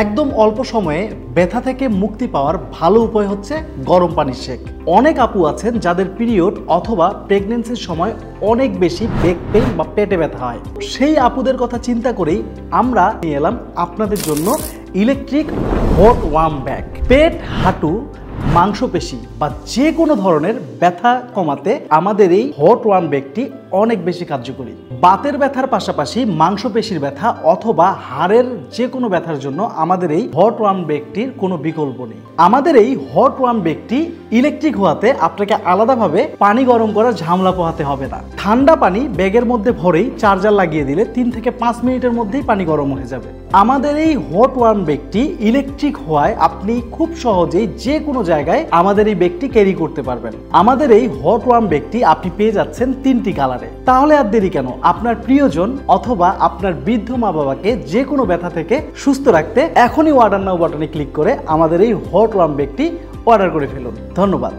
একদম অল্প সময়ে ব্যথা থেকে মুক্তি পাওয়ার ভালো উপায় হচ্ছে গরম পানির সেক। অনেক আপু আছেন যাদের পিরিয়ড অথবা প্রেগনেন্সির সময় অনেক বেশি ব্যাক পেইন বা পেটে ব্যথা হয়। সেই আপুদের কথা চিন্তা করেই আমরা নিয়ে এলাম আপনাদের জন্য ইলেকট্রিক হট ওয়ার্ম ব্যাগ। পেট, হাঁটু, মাংসপেশি বা যে কোনো ধরনের ব্যথা কমাতে আমাদের এই হট ওয়ার্ম ব্যাগটি অনেক বেশি কার্যকরী। বাতের ব্যথার পাশাপাশি মাংসপেশির ব্যথা অথবা হাড়ের যে কোনো ব্যথার জন্য আমাদের এই হট ওয়ার্ম ব্যাগটির কোনো বিকল্প নেই। আমাদের এই হট ওয়ার্ম ব্যাগটি ইলেকট্রিক হওয়াতে আপনাকে আলাদাভাবে পানি গরম করার ঝামেলা পোহাতে হবে না। ঠান্ডা পানি ব্যাগের মধ্যে ভরেই চার্জার লাগিয়ে দিলে 3 থেকে 5 মিনিটের মধ্যেই পানি গরম হয়ে যাবে। আমাদের এই হট ওয়ার্ম ব্যাগটি ইলেকট্রিক হওয়ায় আপনি খুব সহজেই যে কোনো জায়গায় আমাদের এই ব্যাগটি ক্যারি করতে পারবেন। আমাদের এই হট ওয়ার্ম ব্যাগটি আপনি পেয়ে যাচ্ছেন 3টি কালারে। তাহলে আর দেরি কেন, আপনার প্রিয়জন অথবা আপনার বৃদ্ধ মা বাবাকে যে কোনো ব্যথা থেকে সুস্থ রাখতে এখনই অর্ডার নাও বাটনে ক্লিক করে আমাদের এই হট ওয়ার্ম ব্যাগটি অর্ডার করে ফেলুন। ধন্যবাদ।